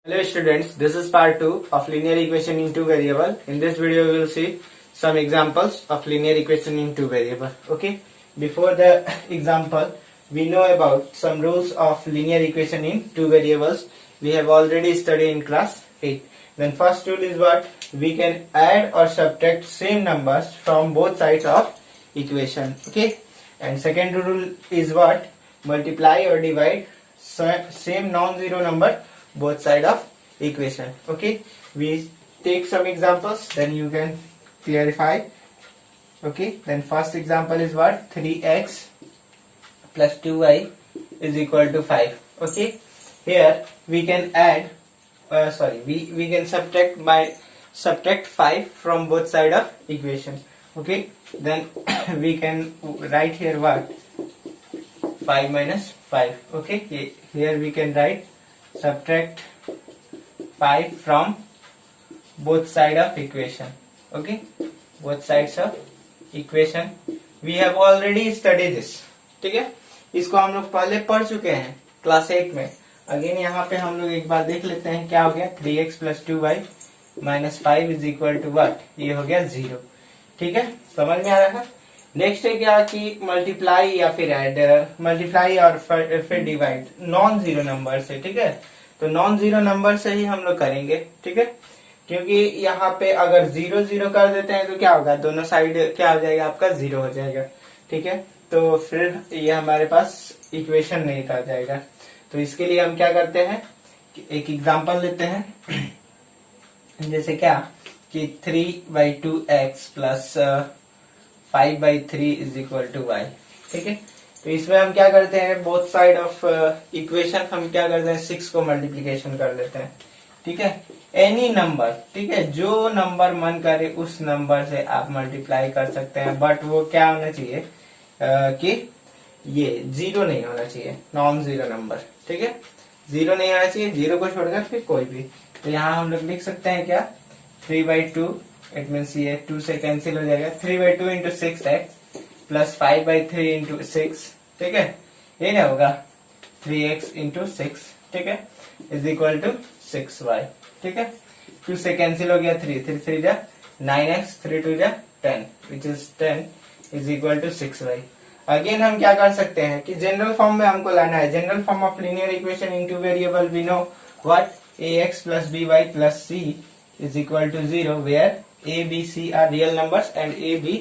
Hello students, this is part 2 of linear equation in two variable. In this video we will see some examples of linear equation in two variable. Okay, before the example we know about some rules of linear equation in two variables. We have already studied in class 8. Then first rule is what? We can add or subtract same numbers from both sides of equation. Okay, and second rule is what? Multiply or divide same non-zero number both side of equation. Okay, we take some examples, then you can clarify. Okay, then first example is what? 3x plus 2y is equal to 5. Okay, here we can add we can subtract 5 from both side of equation. Okay, then we can write here what? 5 minus 5. Okay, here we can write subtract 5 from both side of equation. Okay, both sides of equation we have already studied this. ठीक है, इसको हम लोग पहले पढ़ चुके हैं class 8 में. अगेन यहाँ पे हम लोग एक बार देख लेते हैं क्या हो गया. 3x plus 2y minus 5 is equal to what? ये हो गया 0. ठीक है, समझ में आ रहा है. नेक्स्ट है क्या कि मल्टीप्लाई या फिर ऐड, मल्टीप्लाई और फिर डिवाइड नॉन जीरो नंबर से. ठीक है, तो नॉन जीरो नंबर से ही हम लोग करेंगे. ठीक है, क्योंकि यहाँ पे अगर 0 0 कर देते हैं तो क्या होगा? दोनों साइड क्या हो जाएगा? आपका 0 हो जाएगा. ठीक है, तो फिर ये हमारे पास इक्वेशन नहीं रह जाएगा. तो इसके लिए हम क्या करते हैं, एक एग्जांपल लेते हैं. जैसे क्या कि 3/2x plus 5/3 is equal to y. ठीक है, तो इसमें हम क्या करते हैं, बोथ साइड ऑफ इक्वेशन हम क्या करते हैं, 6 को मल्टीप्लीकेशन कर लेते हैं. ठीक है, एनी नंबर. ठीक है, जो नंबर मन करे उस नंबर से आप मल्टीप्लाई कर सकते हैं, बट वो क्या होना चाहिए कि ये 0 नहीं होना चाहिए, नॉन जीरो नंबर. ठीक है, 0 नहीं होना चाहिए, 0 को छोड़कर फिर कोई भी. तो यहाँ हम लोग लिख सकते हैं क्या? 3/2, इट मीन्स ये 2 से कैंसिल हो जाएगा. 3/2 इंटू 6x प्लस 5/3 इंटू 6. ठीक है, ये क्या होगा? 3x into 6. ठीक है, इज इक्वल टू 6y. ठीक है, 2 से कैंसिल हो गया 3, 3 3 जा 9x, 3 2 जा 10, which is 10 is equal to 6y. Again हम क्या कर सकते हैं कि जनरल फॉर्म में हमको लाना है. General form of linear equation in two variable we know what? ax plus by plus c is equal to 0 where a, b, c are real numbers and a, b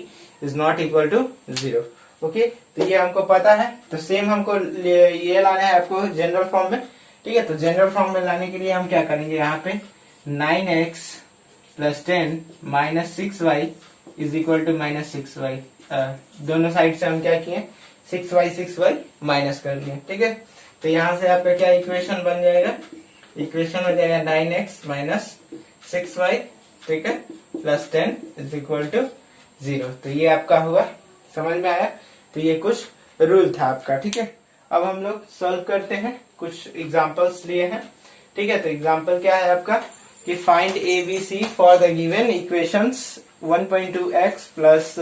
is not equal to 0. Okay, तो ये हमको पता है. तो same हमको ये लाना है आपको जनरल फॉर्म में. ठीक है, तो जनरल फॉर्म में लाने के लिए हम क्या करेंगे, यहाँ पे 9x plus 10 minus 6y is equal to minus 6y. दोनों साइड से हम क्या किए, 6y माइनस कर लिए. ठीक है, तो यहाँ से आपका क्या इक्वेशन बन जाएगा? इक्वेशन हो जाएगा 9x माइनस 6y. ठीक है, प्लस 10 इज इक्वल टू 0. तो ये आपका हुआ. समझ में आया? तो ये कुछ रूल था आपका. ठीक है, अब हम लोग सॉल्व करते हैं. कुछ एग्जांपल्स लिए हैं. ठीक है, तो एग्जांपल क्या है आपका कि find A B C for the given equations 1.2x plus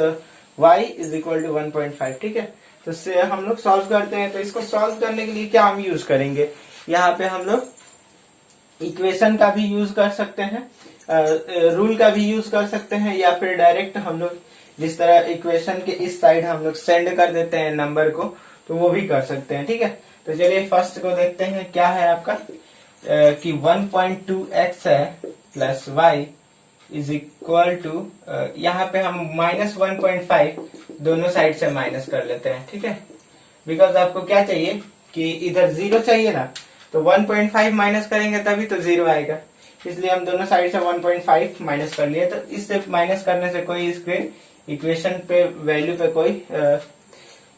y is equal to 1.5. ठीक है, तो इससे हम लोग सॉल्व करते हैं. तो इसको सॉल्व करने के लिए क्या हम यूज करेंगे, यहाँ पे हम लोग इक्वेशन का भी यूज कर सकते हैं, रूल का भी यूज कर सकते हैं, या फिर डायरेक्ट हम लोग जिस तरह इक्वेशन के इस साइड हम लोग सेंड कर देते हैं नंबर को, तो वो भी कर सकते हैं. ठीक है, तो चलिए फर्स्ट को देखते हैं. क्या है आपका कि 1.2x है plus y is equal to, यहाँ पे हम माइनस 1.5 दोनों साइड से माइनस कर लेते हैं. ठीक है, बिकॉज आपको क्या चाहिए कि इधर 0 चाहिए ना, तो 1.5 माइनस करेंगे तभी तो 0 आएगा. इसलिए हम दोनों साइड से 1.5 माइनस कर लिए. तो इससे माइनस करने से कोई इसके इक्वेशन पे वैल्यू पे कोई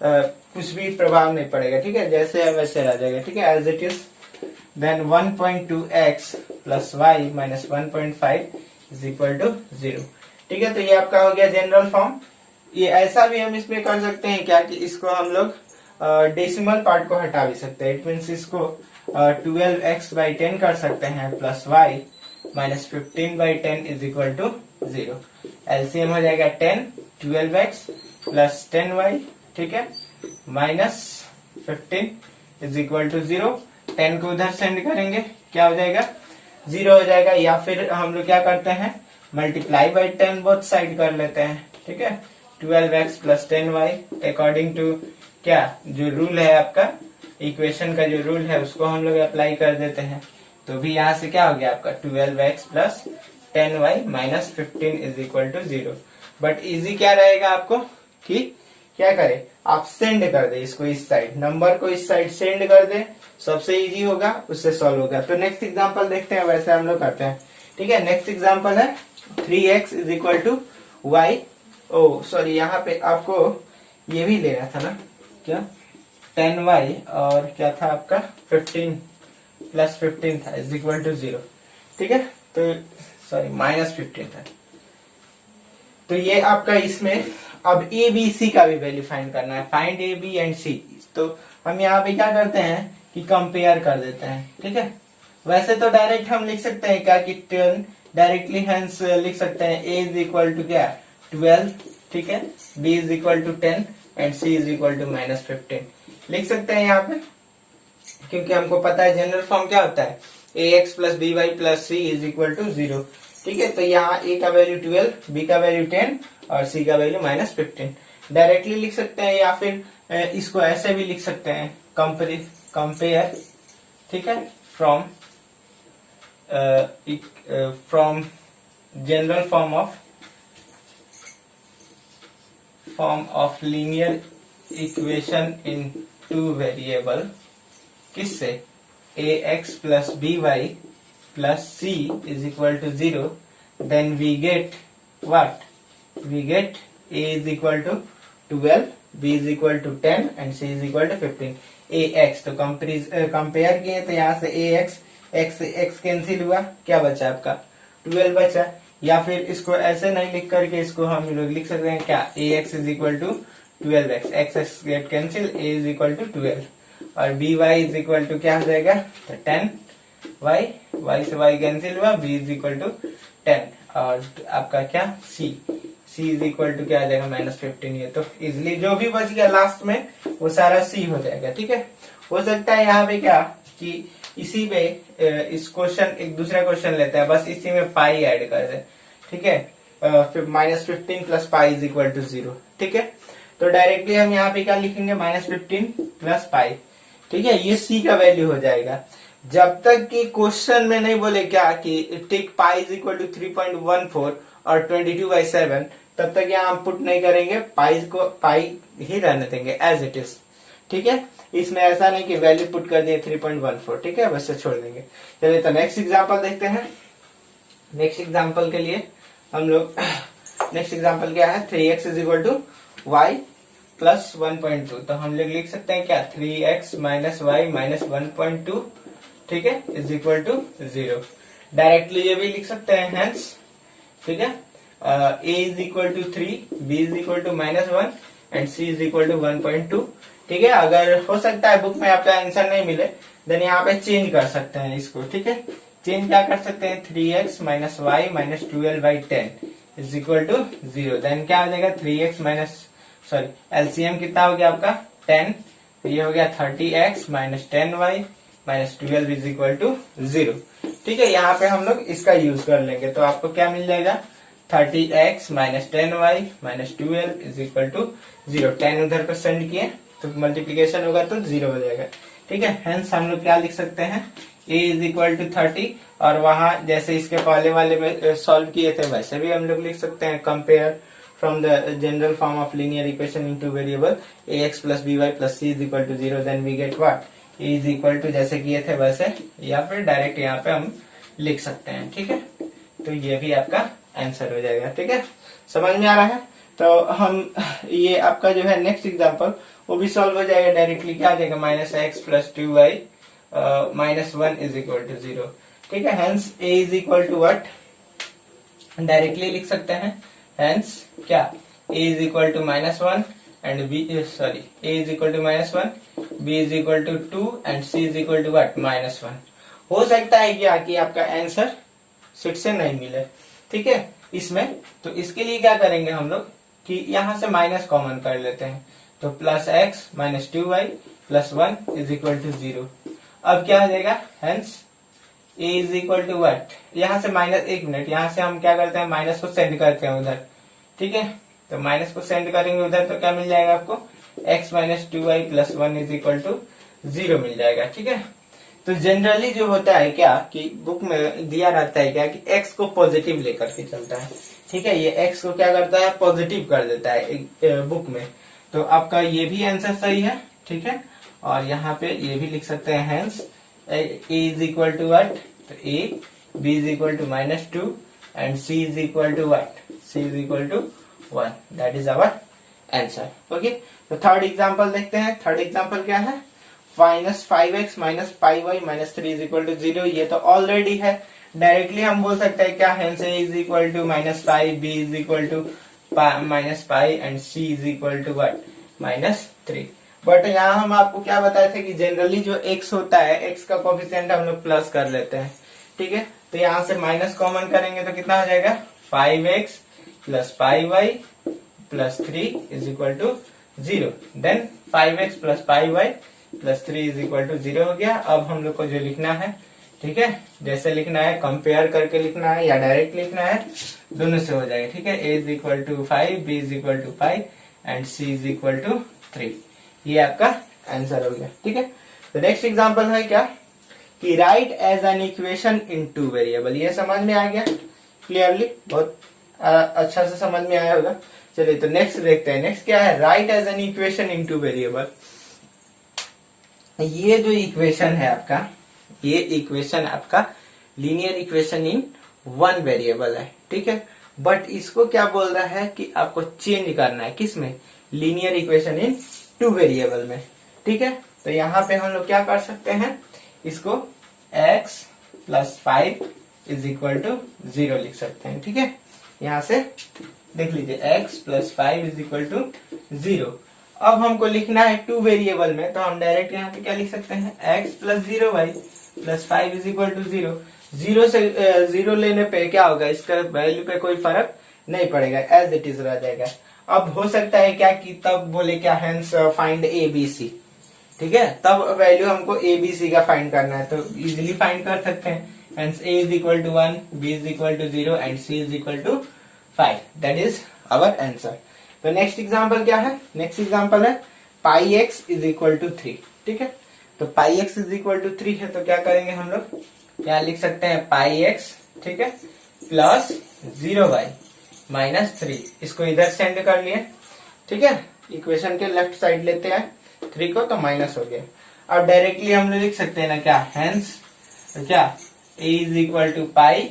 कुछ भी प्रभाव नहीं पड़ेगा. ठीक है, जैसे है वैसे रह जाएगा. ठीक है, as it is. Then 1.2x plus y minus 1.5 is equal to 0. ठीक है, तो ये आपका हो गया जनरल फॉर्म. ये ऐसा भी हम इसमें कर सकते हैं क्या कि इसको हम लोग डेसिमल पार्ट को हटा भी सकते हैं. इट मीन्स इसको 12x/10 कर सकते हैं plus y minus 15/10 is equal to 0. LCM हो जाएगा 10, 12x प्लस 10y. ठीक है, माइनस 15 इज इक्वल टू 0. 10 को उधर सेंड करेंगे, क्या हो जाएगा 0 हो जाएगा, या फिर हम लोग क्या करते हैं मल्टीप्लाई बाई 10 बोथ साइड कर लेते हैं, ठीक है। 12x plus 10y according to क्या जो रूल है आपका इक्वेशन का जो रूल है उसको हम लोग अप्लाई कर देते हैं। तो भी यहाँ से क्या हो गया आपका 12x plus 10y minus 15 is equal to 0। But easy क्या रहेगा आपको कि क्या करे आप सेंड कर दे इसको इस साइड, नंबर को इस साइड सेंड कर दे, सबसे इजी होगा, उससे सॉल्व होगा। तो नेक्स्ट एग्जांपल देखते हैं, वैसे हम लोग करते हैं, ठीक है। नेक्स्ट एग्जांपल है 3x is equal to Y, oh sorry यहाँ पे आपको ये भी लेना था ना, क्या 10y और क्या था आपका 15 प्लस 15 था इज इक्वल टू 0, ठीक है। तो सॉरी माइनस 15 था। तो ये आपका इसमें अब ए बी सी का भी वैल्यू फाइंड करना है, फाइंड ए बी एंड सी। तो हम यहाँ पे क्या करते हैं कि कंपेयर कर देते हैं, ठीक है। वैसे तो डायरेक्ट हम लिख सकते हैं क्या कि 10 डायरेक्टली हेंस लिख सकते हैं ए इज इक्वल टू क्या 12, ठीक है, B is equal to 10 and C is equal to minus 15 लिख सकते हैं यहाँ पे, क्योंकि हमको पता है जनरल फॉर्म क्या होता है a x plus B Y plus C is equal to 0, ठीक है। तो यहाँ ए का वैल्यू 12, बी का वैल्यू 10 और सी का वैल्यू माइनस 15 डायरेक्टली लिख सकते हैं, या फिर इसको ऐसे भी लिख सकते हैं कंपेयर, ठीक है, from general form of linear equation in two variable, किससे a x plus B Y plus C is equal to 0, then we get what, we get a is equal to 12, b is equal to 10 and c is equal to 15। ax तो compare किए तो यहाँ से x cancel हुआ, क्या बचा आपका 12 बचा, या फिर इसको ऐसे नहीं लिख करके इसको हम लोग लिख सकते हैं क्या ax is equal to 12x, x get cancel, a is equal to 12 और by is equal to क्या हो जाएगा तो 10y, y से y कैंसिल हुआ, b is equal to 10 और आपका क्या c इज इक्वल टू क्या आ जाएगा माइनस 15। ये तो इजिली जो भी बच गया लास्ट में वो सारा c हो जाएगा, ठीक है। हो सकता है यहाँ पे क्या कि इसी में इस क्वेश्चन एक दूसरा क्वेश्चन लेते हैं, बस इसी में पाई ऐड कर दे, ठीक है, फिर minus 15 plus pi is equal to 0, ठीक है। तो डायरेक्टली हम यहाँ पे क्या लिखेंगे माइनस 15 प्लस पाई, ठीक है, ये c का वैल्यू हो जाएगा। जब तक कि क्वेश्चन में नहीं बोले क्या कि take pi is equal to 3.14 और 22/7, तब तक यहाँ हम पुट नहीं करेंगे, पाई ही रहने देंगे एज इट इज, ठीक है। इसमें ऐसा नहीं कि वैल्यू पुट कर दिए 3.14, ठीक है, बस से छोड़ देंगे। चलिए तो नेक्स्ट एग्जांपल देखते हैं। नेक्स्ट एग्जांपल के लिए हम लोग नेक्स्ट एग्जांपल क्या है 3x is equal to Y plus 1.2। तो हम लोग लिख सकते हैं क्या 3x माइनस वाई माइनस 1.2, ठीक है, इज इक्वल टू 0। डायरेक्टली ये भी लिख सकते हैं हेंस, ठीक है, a is equal to 3, b is equal to minus 1 and c is equal to 1.2, ठीक है। अगर हो सकता है बुक में आपका आंसर नहीं मिले देन यहाँ पे चेंज कर सकते हैं इसको, ठीक है। चेंज क्या कर सकते हैं 3x minus Y minus 12/10 is equal to 0, then क्या हो जाएगा 3x माइनस सॉरी एलसीएम कितना हो गया आपका 10, तो ये हो गया 30x minus 10y minus 12 is equal to 0, ठीक है। यहाँ पे हम लोग इसका यूज कर लेंगे, तो आपको क्या मिल जाएगा 30x minus 10y minus 12 is equal to 0। 10 उधर पर सेंड किए तो मल्टीप्लीकेशन होगा तो 0 हो जाएगा, ठीक है। हेंस हम लोग क्या लिख सकते हैं a इज इक्वल टू 30, और वहां जैसे इसके पहले वाले में सॉल्व किए थे वैसे भी हम लोग लिख सकते हैं compare from the general form of linear equation in two variable ax plus B Y plus C is equal to 0, then we get what a is equal to जैसे किए थे वैसे, या फिर डायरेक्ट यहाँ पे हम लिख सकते हैं, ठीक है। तो ये भी आपका आंसर हो जाएगा, ठीक है, समझ में आ रहा है। तो हम ये आपका जो है नेक्स्ट एग्जांपल वो भी सॉल्व हो जाएगा डायरेक्टली, क्या आ जाएगा minus X plus 2y minus 1 is equal to 0, ठीक है। Hence a is equal to what directly लिख सकते हैं, हेंस क्या a is equal to minus 1 and b sorry a is equal to minus 1, b is equal to 2 and c is equal to what minus 1। हो सकता है क्या कि आपका आंसर सीट से नहीं मिले, ठीक है, इसमें। तो इसके लिए क्या करेंगे हम लोग कि यहाँ से माइनस कॉमन कर लेते हैं, तो plus X minus 2y plus 1 is equal to 0। अब क्या हो जाएगा hence A is equal to what, यहाँ से माइनस, एक मिनट, यहाँ से हम क्या करते हैं, माइनस को सेंड करते हैं उधर, ठीक है। तो माइनस को सेंड करेंगे उधर तो क्या मिल जाएगा आपको, x minus 2y plus 1 is equal to 0 मिल जाएगा, ठीक है। तो जनरली जो होता है क्या कि बुक में दिया रहता है क्या कि x को पॉजिटिव लेकर के चलता है, ठीक है। ये x को क्या करता है, पॉजिटिव कर देता है बुक में। तो आपका ये भी आंसर सही है, ठीक है। और यहाँ पे ये भी लिख सकते हैं, hence a is equal to what, तो a, b is equal to -2 and c is equal to what, c is equal to 1, that is our answer. Okay, तो थर्ड एग्जांपल देखते हैं। थर्ड एग्जांपल क्या है, -5x minus 5y minus 3 is equal to 0। ये तो already है, directly हम बोल सकते हैं क्या, hence a is equal to -5, b is equal to -5 and c is equal to what, -3। But यहाँ हम आपको क्या बताए थे कि जनरली जो x होता है, x का कोफिशिएंट हम लोग प्लस कर लेते हैं, ठीक है। तो यहाँ से माइनस कॉमन करेंगे तो कितना हो जाएगा, 5x plus 5y plus 3 is equal to 0। Then 5x plus 5y plus 3 is equal to 0 हो गया। अब हम लोग को जो लिखना है, ठीक है, जैसे लिखना है, कंपेयर करके लिखना है या डायरेक्ट लिखना है, दोनों से हो जाएगा, ठीक है। a is equal to 5, b is equal to 5 and c is equal to 3। ये आपका आंसर हो गया, ठीक है। तो नेक्स्ट एग्जांपल है क्या कि write as an equation in 2 variable. ये समझ में आ गया क्लियरली, बहुत अच्छा से समझ में आया होगा। चलिए तो नेक्स्ट देखते हैं। नेक्स्ट क्या है, write as an equation in 2 variable. ये जो इक्वेशन है आपका, ये इक्वेशन आपका लीनियर इक्वेशन इन 1 वेरिएबल है, ठीक है। बट इसको क्या बोल रहा है कि आपको चेंज करना है, किसमें, लीनियर इक्वेशन इन 2 वेरिएबल में, ठीक है। तो यहाँ पे हम लोग क्या कर सकते हैं, इसको x plus 5 is equal to 0 लिख सकते हैं, ठीक है। यहाँ से देख लीजिए, x plus 5 is equal to 0। अब हमको लिखना है 2 वेरिएबल में, तो हम डायरेक्ट यहाँ पे क्या लिख सकते हैं, x plus 0y plus 5 is equal to 0। 0 से 0 लेने पे क्या होगा, इसका वैल्यू पे कोई फर्क नहीं पड़ेगा, एज इट इज रह जाएगा। अब हो सकता है क्या कि तब बोले क्या, hence find A B C, ठीक है, तब वैल्यू हमको ए बी सी का फाइंड करना है, तो इजिली फाइंड कर सकते हैं। Hence a is equal to 1, b is equal to 0 and c is equal to 5, that is our answer. तो नेक्स्ट एग्जांपल क्या है, नेक्स्ट एग्जांपल है pi X is equal to 3, ठीक है। तो pi X is equal to 3 है, तो क्या करेंगे हम लोग, यहाँ लिख सकते हैं पाई एक्स, ठीक है, प्लस 0y माइनस 3, इसको इधर सेंड कर लिए, ठीक है। इक्वेशन के लेफ्ट साइड लेते हैं 3 को, तो माइनस हो गया। अब डायरेक्टली हम लोग लिख सकते हैं ना क्या, हेंस क्या, a is equal to pi,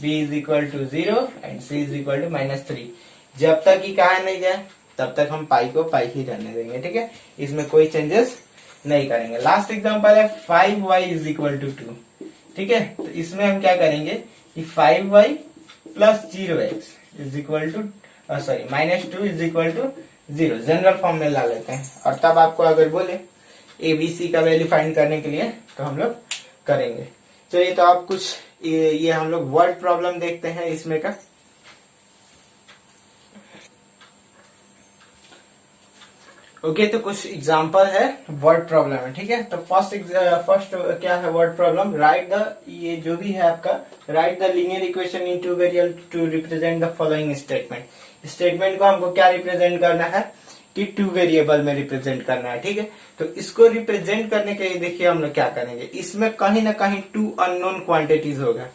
b is equal to 0 and c is equal to -3। जब तक ही कहा नहीं जाए तब तक हम पाई को पाई ही रहने देंगे, ठीक है, इसमें कोई चेंजेस नहीं करेंगे। लास्ट एग्जांपल है 5y इज इक्वल टू 2, ठीक है। तो इसमें हम क्या करेंगे कि 5y plus 0x is equal to sorry -2 is equal to 0 general form में ला लेते हैं, और तब आपको अगर बोले ABC का वैल्यू फाइंड करने के लिए तो हम लोग करेंगे। चलिए तो आप कुछ ये हम लोग वर्ड प्रॉब्लम देखते हैं इसमें का। ओके, तो कुछ एग्जांपल है वर्ड प्रॉब्लम है, ठीक है। तो फर्स्ट क्या है वर्ड प्रॉब्लम, राइट द, ये जो भी है आपका, write the linear equation in 2 variable to represent the following statement. Statement को हमको क्या रिप्रेजेंट करना है कि 2 वेरिएबल में रिप्रेजेंट करना है, ठीक है। तो इसको रिप्रेजेंट करने के लिए देखिए हम लोग क्या करेंगे, इसमें कहीं ना कहीं 2 अननोन क्वांटिटीज होगा,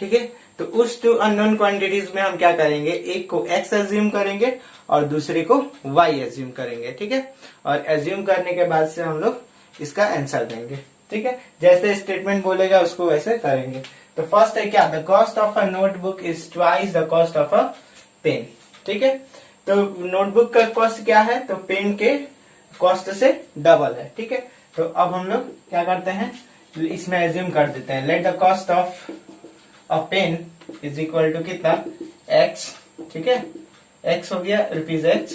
ठीक है। तो उस 2 अननोन क्वांटिटीज में हम क्या करेंगे, एक को x एज्यूम करेंगे और दूसरे को y एज्यूम करेंगे, ठीक है। और एज्यूम करने के बाद से हम लोग इसका आंसर देंगे, ठीक है। जैसे स्टेटमेंट बोलेगा उसको वैसे करेंगे। तो फर्स्ट है क्या, the cost of a notebook is twice the cost of a pen, ठीक है। तो नोटबुक का कॉस्ट क्या है, तो पेन के कॉस्ट से डबल है, ठीक है। तो अब हम लोग क्या करते हैं, इसमें एज्यूम कर देते हैं, let the cost of a pen is equal to कितना, x, ठीक है, x हो गया रुपीज x,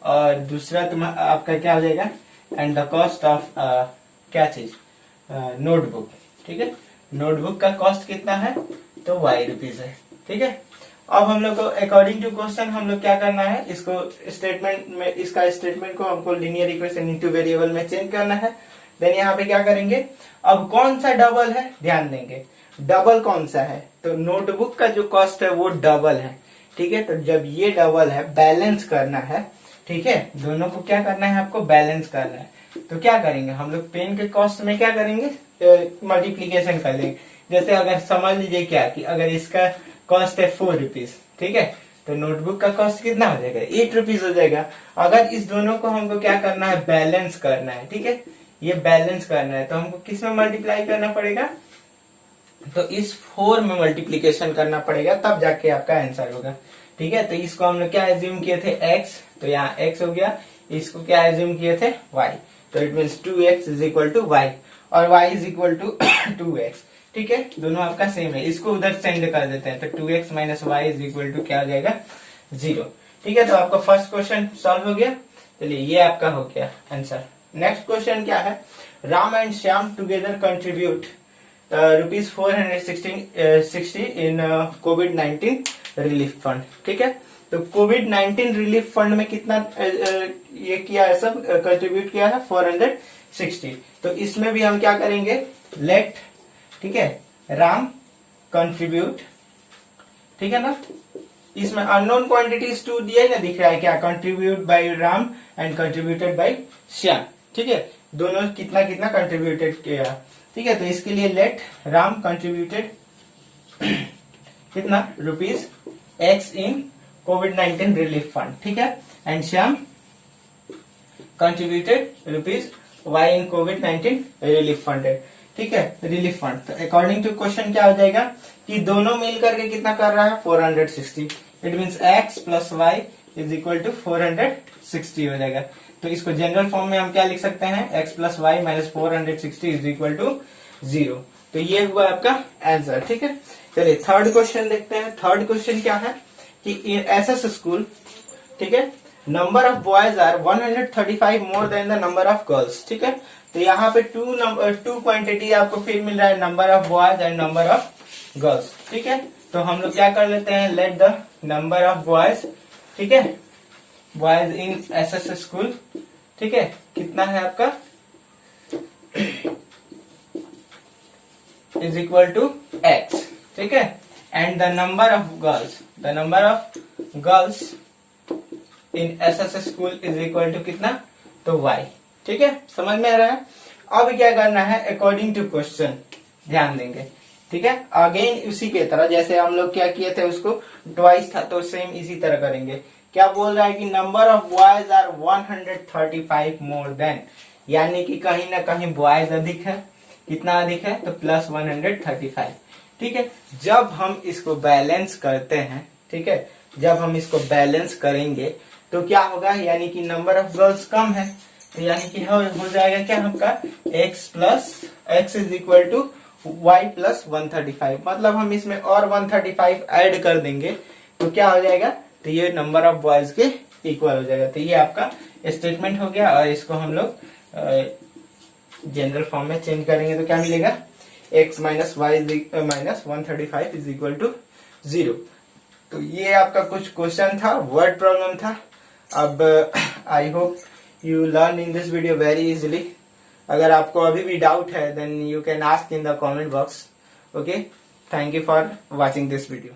और दूसरा तुम्हारा आपका क्या हो जाएगा, एंड द कॉस्ट ऑफ क्या चीज, नोटबुक, ठीक है। नोटबुक का कॉस्ट कितना है, तो y रुपीज है, ठीक है। अब हम लोग को अकॉर्डिंग टू क्वेश्चन हम लोग क्या करना है, इसको स्टेटमेंट में, इसका स्टेटमेंट को हमको लीनियर इक्वेशन इन 2 वेरिएबल में चेंज करना है। देन यहाँ पे क्या करेंगे, अब कौन सा डबल है ध्यान देंगे, डबल कौन सा है, तो नोटबुक का जो कॉस्ट है वो डबल है। ठीक है, तो जब ये डबल है, बैलेंस करना है। ठीक है, दोनों को क्या करना है, आपको बैलेंस करना है। तो क्या करेंगे हम लोग, पेन के कॉस्ट में क्या करेंगे, मल्टीप्लीकेशन कर देंगे। जैसे अगर समझ लीजिए क्या कि अगर इसका कॉस्ट है 4 रुपीज, ठीक है, तो नोटबुक का कॉस्ट कितना हो जाएगा, 8 रुपीज हो जाएगा। अगर इस दोनों को हमको क्या करना है, बैलेंस करना है। ठीक है, ये बैलेंस करना है तो हमको किस में मल्टीप्लाई करना पड़ेगा, तो इस 4 में मल्टीप्लीकेशन करना पड़ेगा, तब जाके आपका आंसर होगा। ठीक है, तो इसको हम लोग क्या एज्यूम किए थे, x, तो यहाँ x हो गया। इसको क्या एज्यूम किए थे, y, तो it means 2x is equal to y और y is equal to 2x। ठीक है, दोनों आपका सेम है, इसको उधर सेंड कर देते हैं, तो 2x minus Y is equal to क्या हो जाएगा, 0। ठीक है, तो आपका फर्स्ट क्वेश्चन सॉल्व हो गया। चलिए ये आपका हो गया आंसर। नेक्स्ट क्वेश्चन क्या है, Ram and Shyam together contribute rupees 460 in covid relief fund. ठीक है, तो कोविड-19 रिलीफ फंड में कितना ये किया है, सब कंट्रीब्यूट किया है 460। तो इसमें भी हम क्या करेंगे, लेट, ठीक है, राम कंट्रीब्यूट, ठीक है ना, इसमें अननोन क्वांटिटीज 2 दिया है ना, दिख रहा है क्या, contribute by Ram and contributed by Shyam. ठीक है, दोनों कितना कितना कंट्रीब्यूटेड किया। ठीक है, तो इसके लिए लेट राम कंट्रीब्यूटेड कितना, रुपीज x इन कोविड-19 रिलीफ फंड। ठीक है, and Shyam contributed rupees y in covid relief fund. ठीक है, रिलीफ फंड। तो अकॉर्डिंग टू क्वेश्चन क्या हो जाएगा कि दोनों मिल करके कितना कर रहा है, 460। It means x plus Y is equal to 460 हो जाएगा। तो इसको जनरल फॉर्म में हम क्या लिख सकते हैं, x plus Y minus 460 is equal to 0। तो ये हुआ आपका आंसर। ठीक है, चलिए थर्ड क्वेश्चन देखते हैं। थर्ड क्वेश्चन क्या है कि एसएस स्कूल, ठीक है, number of boys are 135 more than the number of girls. ठीक है, तो यहाँ पे टू क्वांटिटी आपको फिर मिल रहा है, number of boys and number of girls. ठीक है, तो हम लोग क्या कर लेते हैं, let the number of boys, ठीक है, बॉयज इन एसएस स्कूल, ठीक है, कितना है आपका, इज इक्वल टू x। ठीक है, and the number of girls in SS school is equal to कितना, तो y। ठीक है, समझ में आ रहा है। अब क्या करना है, अकॉर्डिंग टू क्वेश्चन ध्यान देंगे। ठीक है, अगेन उसी के तरह जैसे हम लोग क्या किए थे, उसको ट्वाइस था, तो सेम इसी तरह करेंगे। क्या बोल रहा है कि number of boys are 135 more than, यानी कि कहीं ना कहीं बॉयज अधिक है, कितना अधिक है, तो प्लस 135। ठीक है, जब हम इसको बैलेंस करते हैं, ठीक है, जब हम इसको बैलेंस करेंगे तो क्या होगा, यानी कि नंबर ऑफ गर्ल्स कम है, तो यानी कि हो जाएगा क्या आपका x is equal to y plus 135। मतलब हम इसमें और 135 ऐड कर देंगे तो क्या हो जाएगा, तो ये नंबर ऑफ बॉयज के इक्वल हो जाएगा। तो ये आपका स्टेटमेंट हो गया, और इसको हम लोग जनरल फॉर्म में चेंज करेंगे तो क्या मिलेगा, x minus Y minus 135 is equal to 0। तो ये आपका कुछ क्वेश्चन था, वर्ड प्रॉब्लम था। अब I hope you learn in this video very easily. अगर आपको अभी भी डाउट है then you can ask in the comment box. Okay, thank you for watching this video.